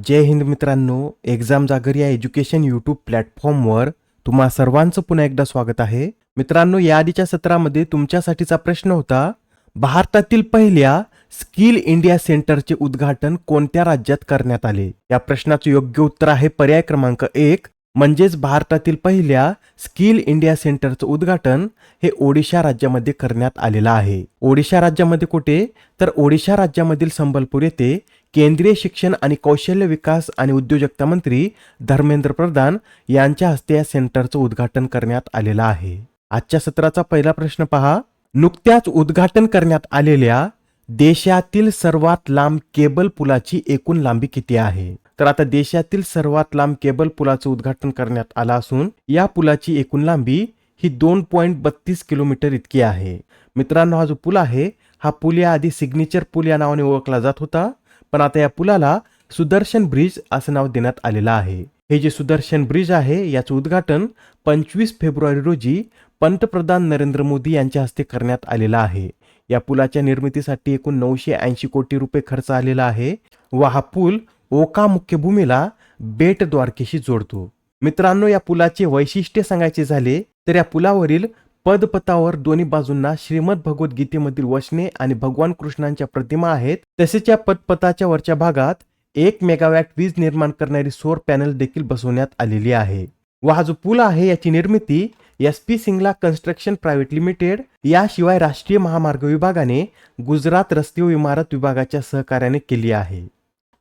जय हिंद मित्रांनो, एक्झाम जागर या एज्युकेशन यूट्यूब प्लॅटफॉर्मवर तुम्हा सर्वांचं पुन्हा एकदा स्वागत आहे. मित्रांनो, या आधीच्या सत्रामध्ये तुमच्यासाठीचा प्रश्न होता, भारतातील पहिल्या स्किल इंडिया सेंटरचे उद्घाटन कोणत्या राज्यात करण्यात आले? या प्रश्नाचं योग्य उत्तर आहे पर्याय क्रमांक 1, म्हणजेच भारतातील पहिल्या स्किल इंडिया सेंटरचं उद्घाटन हे ओडिशा राज्यामध्ये करण्यात आलेलं आहे. ओडिशा राज्यामध्ये कुठे? तर ओडिशा राज्यामधील संबलपूर येथे केंद्रीय शिक्षण आणि कौशल्य विकास आणि उद्योजकता मंत्री धर्मेंद्र प्रधान यांच्या हस्ते या सेंटरचं उद्घाटन करण्यात आलेलं आहे. आजच्या सत्राचा पहिला प्रश्न पहा. नुकत्याच उद्घाटन करण्यात आलेल्या देशातील सर्वात लांब केबल पुलाची एकूण लांबी किती आहे? तर आता देशातील सर्वात लांब केबल पुलाचं उद्घाटन करण्यात आलं असून या पुलाची एकूण लांबी ही 2.32 किलोमीटर इतकी आहे. मित्रांनो, हा जो पूल आहे हा पूल या आधी सिग्नेचर पूल या नावाने ओळखला जात होता, पण आता या पुलाला सुदर्शन ब्रिज असं नाव देण्यात आलेलं आहे. हे जे सुदर्शन ब्रिज आहे याचं उद्घाटन 25 फेब्रुवारी रोजी पंतप्रधान नरेंद्र मोदी यांच्या हस्ते करण्यात आलेलं आहे. या पुलाच्या निर्मितीसाठी एकूण 980 कोटी रुपये खर्च आलेला आहे व हा पूल ओका मुख्य भूमीला बेट द्वारकेशी जोडतो. मित्रांनो, या पुलाचे वैशिष्ट्य सांगायचे झाले तर या पुलावरील पदपथावर दोन्ही बाजूंना श्रीमद भगवद्गीतेमधील वचने आणि भगवान कृष्णांच्या प्रतिमा आहेत. तसेच या पदपथाच्या वरच्या भागात 1 मेगावॅट वीज निर्माण करणारी सौर पॅनल देखील बसवण्यात आलेली आहे. व हा जो पूल आहे याची निर्मिती SP सिंगला कन्स्ट्रक्शन प्रायव्हेट लिमिटेड याशिवाय राष्ट्रीय महामार्ग विभागाने गुजरात रस्ते व इमारत विभागाच्या सहकार्याने केली आहे.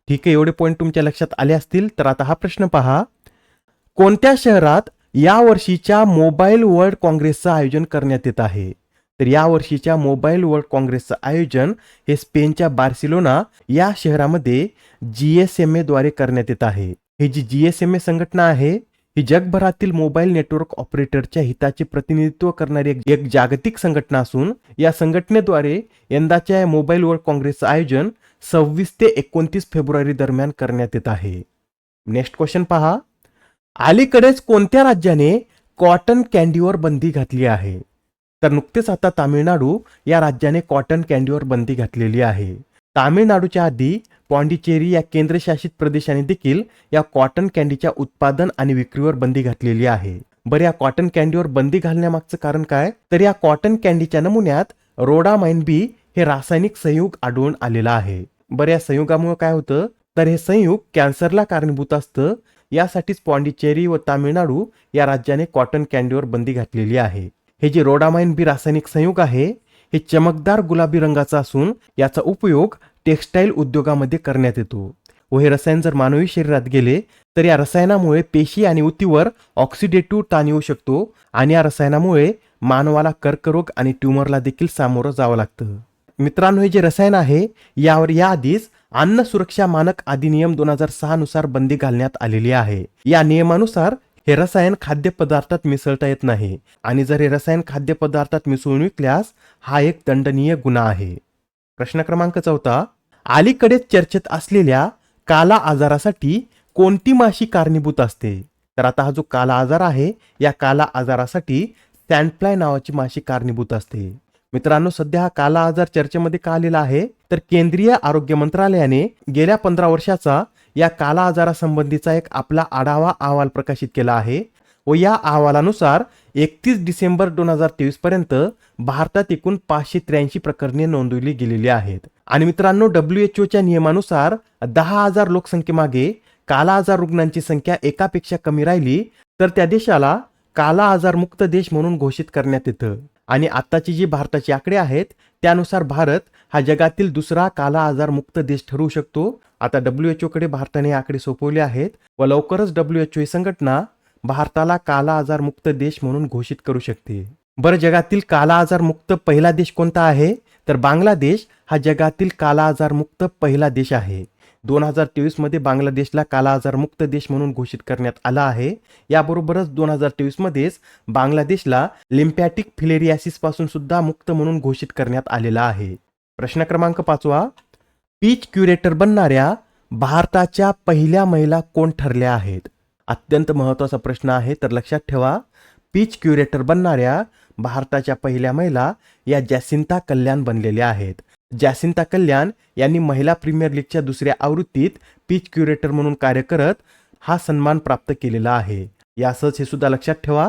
ठीक आहे, एवढे पॉइंट तुमच्या लक्षात आले असतील. तर आता हा प्रश्न पहा. कोणत्या शहरात या वर्षीच्या मोबाईल वर्ल्ड काँग्रेसचं आयोजन करण्यात येत आहे? तर या वर्षीच्या मोबाईल वर्ल्ड काँग्रेसचं आयोजन हे स्पेनच्या बार्सिलोना या शहरामध्ये GSMA द्वारे करण्यात येत आहे. ही जी GSMA संघटना आहे ही जगभरातील मोबाईल नेटवर्क ऑपरेटरच्या हिताचे प्रतिनिधित्व करणारी एक जागतिक संघटना असून या संघटनेद्वारे यंदाच्या मोबाईल वर्ल्ड काँग्रेसचं आयोजन 26 ते 29 फेब्रुवारी दरम्यान करण्यात येत आहे. नेक्स्ट क्वेश्चन पहा. अलीकडेच कोणत्या राज्याने कॉटन कॅन्डीवर बंदी घातली आहे? तर नुकतेच आता तामिळनाडू या राज्याने कॉटन कॅन्डीवर बंदी घातलेली आहे. तामिळनाडूच्या आधी पॉंडिचेरी या केंद्रशासित प्रदेशाने देखील या कॉटन कॅन्डीच्या उत्पादन आणि विक्रीवर बंदी घातलेली आहे. बरं, या कॉटन कॅन्डीवर बंदी घालण्यामागचं कारण काय? तर या कॉटन कॅन्डीच्या नमुन्यात रोडामाइन बी हे रासायनिक संयुग आढळून आलेलं आहे. बरं, या संयुगामुळे काय होतं? तर हे संयुग कॅन्सरला कारणीभूत असतं. यासाठीच पॉंडिचेरी व तामिळनाडू या राज्याने कॉटन कॅन्डीवर बंदी घातलेली आहे. हे जे रोडामाइन बी रासायनिक संयुग आहे हे चमकदार गुलाबी रंगाचा असून याचा उपयोग टेक्स्टाईल उद्योगामध्ये करण्यात येतो व हे रसायन जर मानवी शरीरात गेले तर या रसायनामुळे पेशी आणि उतीवर ऑक्सिडेटिव्ह ताण येऊ शकतो आणि या रसायनामुळे मानवाला कर्करोग आणि ट्यूमरला देखील सामोरं जावं लागतं. मित्रांनो, हे जे रसायन आहे यावर याआधीच अन्न सुरक्षा मानक अधिनियम 2006 नुसार बंदी घालण्यात आलेली आहे. या नियमानुसार हे रसायन खाद्यपदार्थात मिसळता येत नाही आणि जर हे रसायन खाद्यपदार्थात मिसळून विकल्यास हा एक दंडनीय गुन्हा आहे. प्रश्न क्रमांक 4. अलीकडेच चर्चेत असलेल्या काला आजारासाठी कोणती माशी कारणीभूत असते? तर आता हा जो काला आजार आहे या काला आजारासाठी सॅन्डफ्लाय नावाची माशी कारणीभूत असते. मित्रांनो, सध्या हा काला आजार चर्चेमध्ये का आलेला आहे? तर केंद्रीय आरोग्य मंत्रालयाने गेल्या 15 वर्षाचा या काला आजारासंबंधीचा एक आपला आढावा अहवाल प्रकाशित केला आहे व या अहवालानुसार 31 डिसेंबर 2023 पर्यंत भारतात एकूण 583 प्रकरणे नोंदवली गेलेली आहेत. आणि मित्रांनो, WHO नियमानुसार 10,000 लोकसंख्येमागे काला आजार रुग्णांची संख्या एकापेक्षा कमी राहिली तर त्या देशाला काला आजार मुक्त देश म्हणून घोषित करण्यात येतं. आणि आताची जी भारताची आकडे आहेत त्यानुसार भारत हा जगातील दुसरा काला आजार मुक्त देश ठरू शकतो. आता WHO कडे भारताने आकडे सोपवले आहेत व लवकरच WHO ही संघटना भारताला काला आजार मुक्त देश म्हणून घोषित करू शकते. बरं, जगातील काला आजार मुक्त पहिला देश कोणता आहे? तर बांगलादेश हा जगातील काला आजार मुक्त पहिला देश आहे. 2023 मध्ये बांगलादेशला काला आजार मुक्त देश म्हणून घोषित करण्यात आला आहे. याबरोबरच 2023 मध्येच बांगलादेशला लिम्फॅटिक फिलेरियासिस पासून सुद्धा मुक्त म्हणून घोषित करण्यात आलेला आहे. प्रश्न क्रमांक 5. पीच क्युरेटर बनणाऱ्या भारताच्या पहिल्या महिला कोण ठरल्या आहेत? अत्यंत महत्त्वाचा प्रश्न आहे, तर लक्षात ठेवा. पीच क्युरेटर बनणाऱ्या भारताच्या पहिल्या महिला या जॅसिंता कल्याण बनलेल्या आहेत. जॅसिंता कल्याण यांनी महिला प्रीमियर लीगच्या दुसऱ्या आवृत्तीत पिच क्युरेटर म्हणून कार्य करत हा सन्मान प्राप्त केलेला आहे. यासच हे सुद्धा लक्षात ठेवा.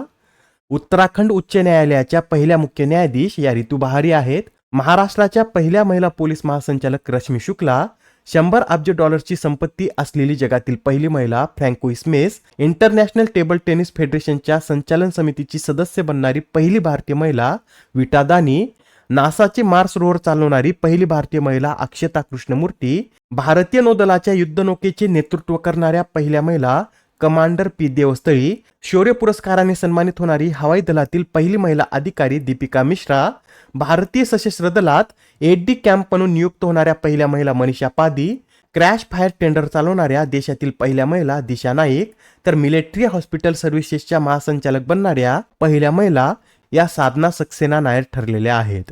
उत्तराखंड उच्च न्यायालयाच्या पहिल्या मुख्य न्यायाधीश या रितू बहारी आहेत. महाराष्ट्राच्या पहिल्या महिला पोलीस महासंचालक रश्मी शुक्ला, 100 अब्ज डॉलर्सची संपत्ती असलेली जगातील पहिली महिला Francois mess, international table tennis फेडरेशनच्या संचालन समितीची सदस्य बनणारी पहिली भारतीय महिला विटा दानी, नासाचे मार्स रोवर चालवणारी पहिली भारतीय महिला अक्षता कृष्णमूर्ती, भारतीय नौदलाच्या युद्धनौकेचे नेतृत्व करणाऱ्या पहिल्या महिला कमांडर पी देवस्थळी, शौर्य पुरस्काराने सन्मानित होणारी हवाई दलातील पहिली महिला अधिकारी दीपिका मिश्रा, भारतीय सशस्त्र दलात एडी कॅम्प म्हणून नियुक्त होणाऱ्या पहिल्या महिला मनीषा पादी, क्रॅश फायर टेंडर चालवणाऱ्या देशातील पहिल्या महिला दिशा नाईक, तर मिलिटरी हॉस्पिटल सर्व्हिसेसच्या महासंचालक बनणाऱ्या पहिल्या महिला या साधना सक्सेना नायर ठरलेल्या आहेत.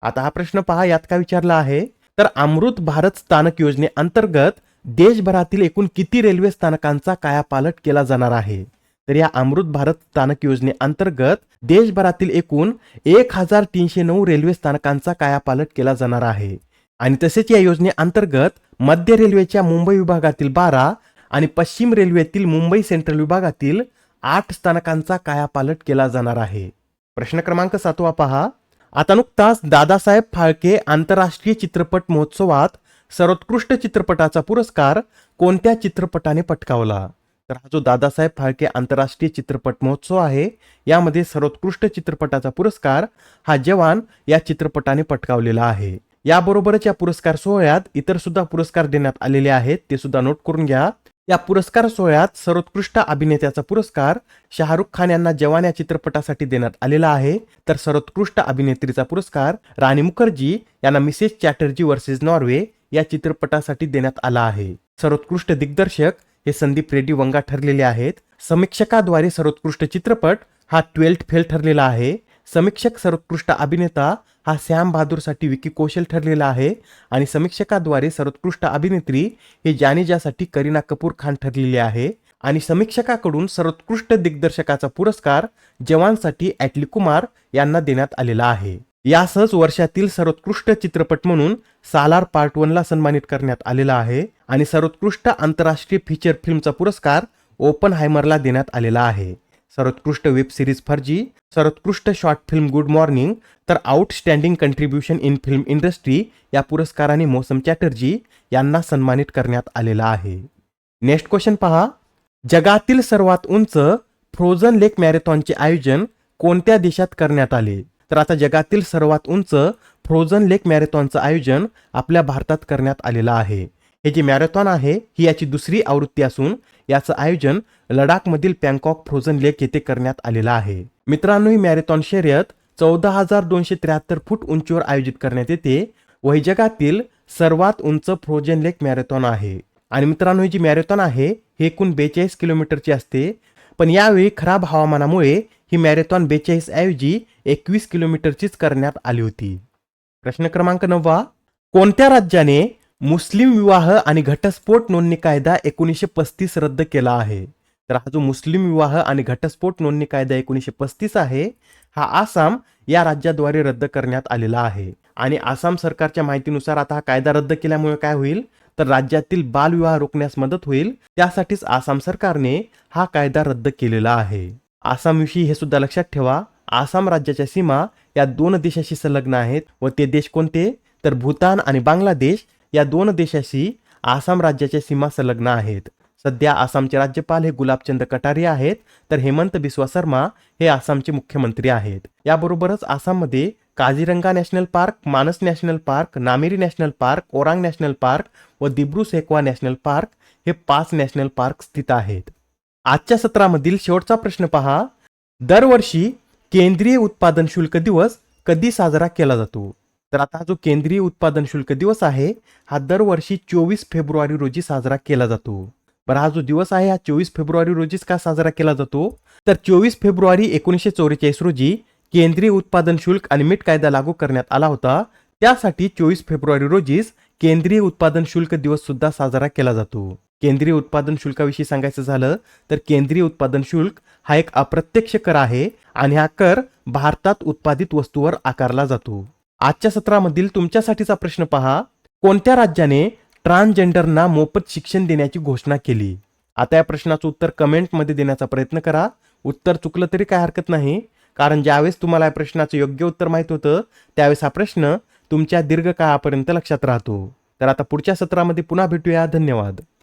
आता हा प्रश्न पहा, यात काय विचारला आहे, तर अमृत भारत स्थानक योजनेअंतर्गत देशभरातील एकूण किती रेल्वे स्थानकांचा कायापालट केला जाणार आहे. तर या अमृत भारत स्थानक योजनेअंतर्गत देशभरातील एकूण 1309 रेल्वे स्थानकांचा कायापालट केला जाणार आहे. आणि तसेच या योजनेअंतर्गत मध्य रेल्वेच्या मुंबई विभागातील 12 आणि पश्चिम रेल्वेतील मुंबई सेंट्रल विभागातील 8 स्थानकांचा कायापालट केला जाणार आहे. प्रश्न क्रमांक 7 पहा. आता नुकताच दादासाहेब फाळके आंतरराष्ट्रीय चित्रपट महोत्सवात सर्वोत्कृष्ट चित्रपटाचा पुरस्कार कोणत्या चित्रपटाने पटकावला. तर हा जो दादासाहेब फाळके आंतरराष्ट्रीय चित्रपट महोत्सव आहे, यामध्ये सर्वोत्कृष्ट चित्रपटाचा पुरस्कार हा जवान या चित्रपटाने पटकावलेला आहे. याबरोबरच या पुरस्कार सोहळ्यात इतर सुद्धा पुरस्कार देण्यात आलेले आहेत, ते सुद्धा नोट करून घ्या. या पुरस्कार सोहळ्यात सर्वोत्कृष्ट अभिनेत्याचा पुरस्कार शाहरुख खान यांना जवान या चित्रपटासाठी देण्यात आलेला आहे, तर सर्वोत्कृष्ट अभिनेत्रीचा पुरस्कार राणी मुखर्जी यांना मिसेस चॅटर्जी वर्सेस नॉर्वे या चित्रपटासाठी देण्यात आला आहे. सर्वोत्कृष्ट दिग्दर्शक हे संदीप रेड्डी वंगा ठरलेले आहेत. समीक्षकाद्वारे सर्वोत्कृष्ट चित्रपट हा 12th फेल ठरलेला आहे. समीक्षक सर्वोत्कृष्ट अभिनेता हा सॅम बहादूरसाठी विकी कौशल ठरलेला आहे. आणि समीक्षकाद्वारे सर्वोत्कृष्ट अभिनेत्री हे जानेजासाठी करीना कपूर खान ठरलेली आहे. आणि समीक्षकाकडून सर्वोत्कृष्ट दिग्दर्शकाचा पुरस्कार जवानसाठी ॲटली कुमार यांना देण्यात आलेला आहे. यासह वर्षातील सर्वोत्कृष्ट चित्रपट म्हणून सालार पार्ट 1 ला सन्मानित करण्यात आलेला आहे. आणि सर्वोत्कृष्ट आंतरराष्ट्रीय फीचर फिल्मचा पुरस्कार ओपनहायमरला देण्यात आलेला आहे. सर्वोत्कृष्ट वेब सिरीज फर्जी, सर्वोत्कृष्ट शॉर्ट फिल्म गुड मॉर्निंग, तर outstanding contribution in film industry या पुरस्काराने मौसम चॅटर्जी यांना सन्मानित करण्यात आलेला आहे. नेक्स्ट क्वेश्चन पहा. जगातील सर्वात उंच फ्रोझन लेक मॅरेथॉनचे आयोजन कोणत्या देशात करण्यात आले. तर आता जगातील सर्वात उंच फ्रोझन लेक मॅरेथॉनचं आयोजन आपल्या भारतात करण्यात आलेलं आहे. हे जे मॅरेथॉन आहे ही याची दुसरी आवृत्ती असून याचं आयोजन लडाखमधील पँकॉक फ्रोझन लेक येथे करण्यात आलेलं आहे. मित्रांनो, ही मॅरेथॉन शर्यत 14,273 फूट उंचीवर आयोजित करण्यात येते व ही जगातील सर्वात उंच फ्रोझन लेक मॅरेथॉन आहे. आणि मित्रांनो, ही जी मॅरेथॉन आहे हे एकूण 42 किलोमीटरची असते, पण यावेळी खराब हवामानामुळे ही मॅरेथॉन 42 ऐवजी 21 किलोमीटरचीच करण्यात आली होती. प्रश्न क्रमांक 9. कोणत्या राज्याने मुस्लिम विवाह आणि घटस्फोट नोंदणी कायदा 1935 रद्द केला आहे. तर हा जो मुस्लिम विवाह आणि घटस्फोट नोंदणी कायदा 1935 आहे हा आसाम या राज्याद्वारे रद्द करण्यात आलेला आहे. आणि आसाम सरकारच्या माहितीनुसार आता हा कायदा रद्द केल्यामुळे काय होईल, तर राज्यातील बालविवाह रोखण्यास मदत होईल. त्यासाठीच आसाम सरकारने हा कायदा रद्द केलेला आहे. आसामविषयी हे सुद्धा लक्षात ठेवा, आसाम राज्याच्या सीमा या 2 देशाशी संलग्न आहेत व ते देश कोणते, तर भूतान आणि बांगलादेश या 2 देशाशी आसाम राज्याच्या सीमा संलग्न आहेत. सध्या आसामचे राज्यपाल हे गुलाबचंद कटारिया आहेत, तर हेमंत बिस्वा शर्मा हे आसामचे मुख्यमंत्री आहेत. याबरोबरच आसाममध्ये काझीरंगा नॅशनल पार्क, मानस national park, Nameri national park, Orang national park व दिब्रू सेखवा नॅशनल पार्क हे 5 नॅशनल पार्क स्थित आहेत. आजच्या सत्रामधील शेवटचा प्रश्न पहा. दरवर्षी केंद्रीय उत्पादन शुल्क दिवस कधी साजरा केला जातो. तर आता हा जो केंद्रीय उत्पादन शुल्क दिवस आहे हा दरवर्षी 24 फेब्रुवारी रोजी साजरा केला जातो. बरं, हा जो दिवस आहे हा 24 फेब्रुवारी रोजीच का साजरा केला जातो, तर 24 फेब्रुवारी 1944 रोजी केंद्रीय उत्पादन शुल्क आणि मीठ कायदा लागू करण्यात आला होता. त्यासाठी 24 फेब्रुवारी रोजीच केंद्रीय उत्पादन शुल्क दिवस सुद्धा साजरा केला जातो. केंद्रीय उत्पादन शुल्काविषयी सांगायचं झालं तर केंद्रीय उत्पादन शुल्क हा एक अप्रत्यक्ष कर आहे आणि हा कर भारतात उत्पादित वस्तूवर आकारला जातो. आजच्या सत्रामधील तुमच्यासाठीचा प्रश्न पहा. कोणत्या राज्याने ट्रान्सजेंडरना मोफत शिक्षण देण्याची घोषणा केली? आता या प्रश्नाचं उत्तर कमेंटमध्ये देण्याचा प्रयत्न करा. उत्तर चुकलं तरी काय हरकत नाही, कारण ज्यावेळेस तुम्हाला या प्रश्नाचं योग्य उत्तर माहित होतं त्यावेळेस हा प्रश्न तुमच्या दीर्घकाळापर्यंत लक्षात राहतो. तर आता पुढच्या सत्रामध्ये पुन्हा भेटूया. धन्यवाद.